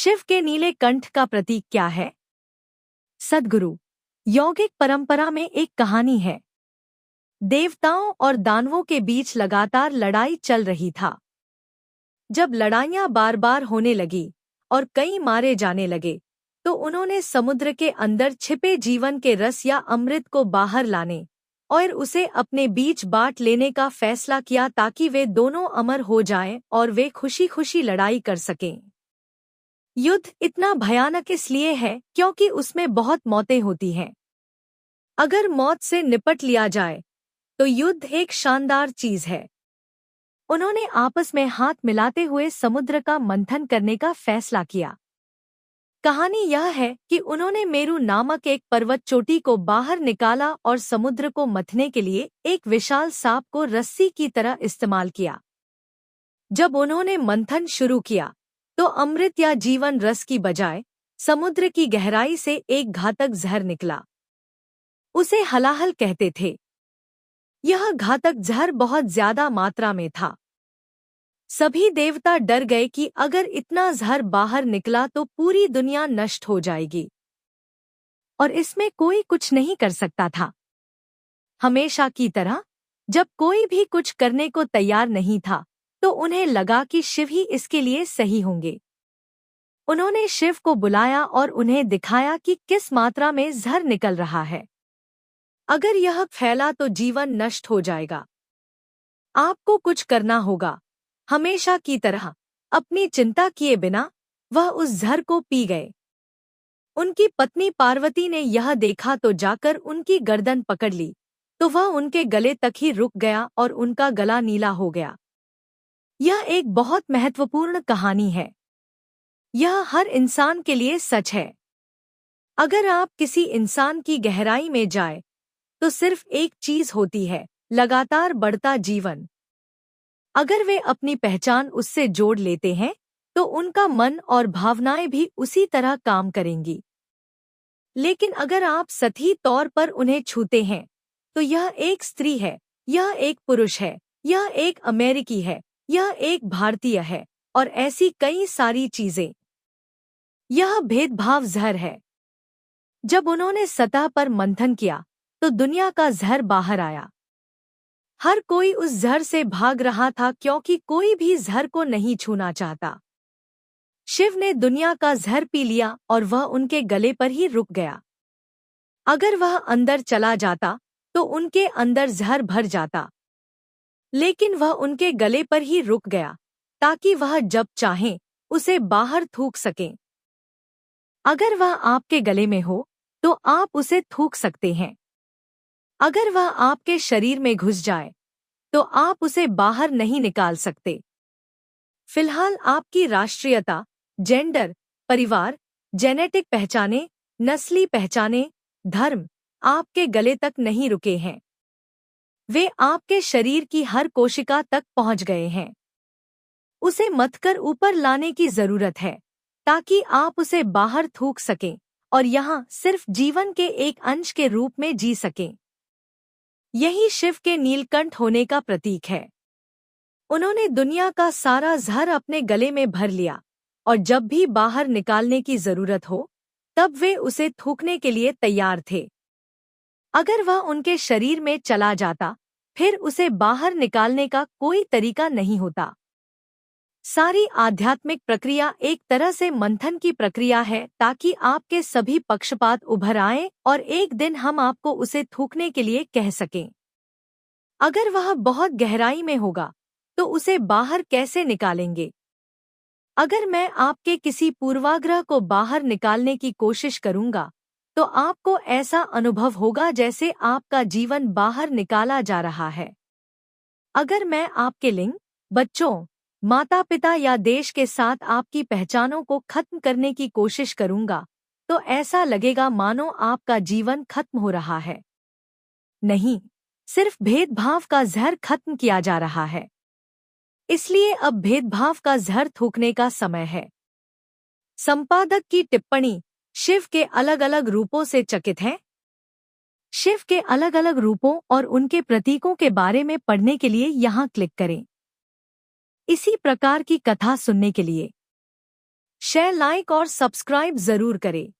शिव के नीले कंठ का प्रतीक क्या है? सद्गुरु। यौगिक परंपरा में एक कहानी है। देवताओं और दानवों के बीच लगातार लड़ाई चल रही था। जब लड़ाइयां बार बार होने लगी और कई मारे जाने लगे, तो उन्होंने समुद्र के अंदर छिपे जीवन के रस या अमृत को बाहर लाने और उसे अपने बीच बांट लेने का फैसला किया, ताकि वे दोनों अमर हो जाएं और वे खुशी खुशी लड़ाई कर सकें। युद्ध इतना भयानक इसलिए है क्योंकि उसमें बहुत मौतें होती हैं। अगर मौत से निपट लिया जाए तो युद्ध एक शानदार चीज है। उन्होंने आपस में हाथ मिलाते हुए समुद्र का मंथन करने का फैसला किया। कहानी यह है कि उन्होंने मेरु नामक एक पर्वत चोटी को बाहर निकाला और समुद्र को मथने के लिए एक विशाल सांप को रस्सी की तरह इस्तेमाल किया। जब उन्होंने मंथन शुरू किया तो अमृत या जीवन रस की बजाय समुद्र की गहराई से एक घातक जहर निकला। उसे हलाहल कहते थे। यह घातक जहर बहुत ज्यादा मात्रा में था। सभी देवता डर गए कि अगर इतना जहर बाहर निकला तो पूरी दुनिया नष्ट हो जाएगी, और इसमें कोई कुछ नहीं कर सकता था। हमेशा की तरह जब कोई भी कुछ करने को तैयार नहीं था, तो उन्हें लगा कि शिव ही इसके लिए सही होंगे। उन्होंने शिव को बुलाया और उन्हें दिखाया कि किस मात्रा में जहर निकल रहा है। अगर यह फैला तो जीवन नष्ट हो जाएगा। आपको कुछ करना होगा। हमेशा की तरह अपनी चिंता किए बिना वह उस जहर को पी गए। उनकी पत्नी पार्वती ने यह देखा तो जाकर उनकी गर्दन पकड़ ली, तो वह उनके गले तक ही रुक गया और उनका गला नीला हो गया। यह एक बहुत महत्वपूर्ण कहानी है। यह हर इंसान के लिए सच है। अगर आप किसी इंसान की गहराई में जाए तो सिर्फ एक चीज होती है, लगातार बढ़ता जीवन। अगर वे अपनी पहचान उससे जोड़ लेते हैं तो उनका मन और भावनाएं भी उसी तरह काम करेंगी। लेकिन अगर आप सही तौर पर उन्हें छूते हैं तो यह एक स्त्री है, यह एक पुरुष है, यह एक अमेरिकी है, यह एक भारतीय है, और ऐसी कई सारी चीजें। यह भेदभाव जहर है। जब उन्होंने सतह पर मंथन किया तो दुनिया का जहर बाहर आया। हर कोई उस जहर से भाग रहा था क्योंकि कोई भी जहर को नहीं छूना चाहता। शिव ने दुनिया का जहर पी लिया और वह उनके गले पर ही रुक गया। अगर वह अंदर चला जाता तो उनके अंदर जहर भर जाता, लेकिन वह उनके गले पर ही रुक गया ताकि वह जब चाहें उसे बाहर थूक सकें। अगर वह आपके गले में हो तो आप उसे थूक सकते हैं। अगर वह आपके शरीर में घुस जाए तो आप उसे बाहर नहीं निकाल सकते। फिलहाल आपकी राष्ट्रीयता, जेंडर, परिवार, जेनेटिक पहचाने, नस्ली पहचाने, धर्म आपके गले तक नहीं रुके हैं। वे आपके शरीर की हर कोशिका तक पहुंच गए हैं। उसे मथकर ऊपर लाने की जरूरत है ताकि आप उसे बाहर थूक सकें और यहाँ सिर्फ जीवन के एक अंश के रूप में जी सकें। यही शिव के नीलकंठ होने का प्रतीक है। उन्होंने दुनिया का सारा जहर अपने गले में भर लिया, और जब भी बाहर निकालने की जरूरत हो तब वे उसे थूकने के लिए तैयार थे। अगर वह उनके शरीर में चला जाता फिर उसे बाहर निकालने का कोई तरीका नहीं होता। सारी आध्यात्मिक प्रक्रिया एक तरह से मंथन की प्रक्रिया है ताकि आपके सभी पक्षपात उभर आएं और एक दिन हम आपको उसे थूकने के लिए कह सकें। अगर वह बहुत गहराई में होगा तो उसे बाहर कैसे निकालेंगे? अगर मैं आपके किसी पूर्वाग्रह को बाहर निकालने की कोशिश करूंगा तो आपको ऐसा अनुभव होगा जैसे आपका जीवन बाहर निकाला जा रहा है। अगर मैं आपके लिंग, बच्चों, माता पिता या देश के साथ आपकी पहचानों को खत्म करने की कोशिश करूंगा तो ऐसा लगेगा मानो आपका जीवन खत्म हो रहा है। नहीं, सिर्फ भेदभाव का जहर खत्म किया जा रहा है। इसलिए अब भेदभाव का जहर थूकने का समय है। संपादक की टिप्पणी शिव के अलग अलग रूपों से चकित है। शिव के अलग अलग रूपों और उनके प्रतीकों के बारे में पढ़ने के लिए यहाँ क्लिक करें। इसी प्रकार की कथा सुनने के लिए शेयर, लाइक और सब्सक्राइब जरूर करें।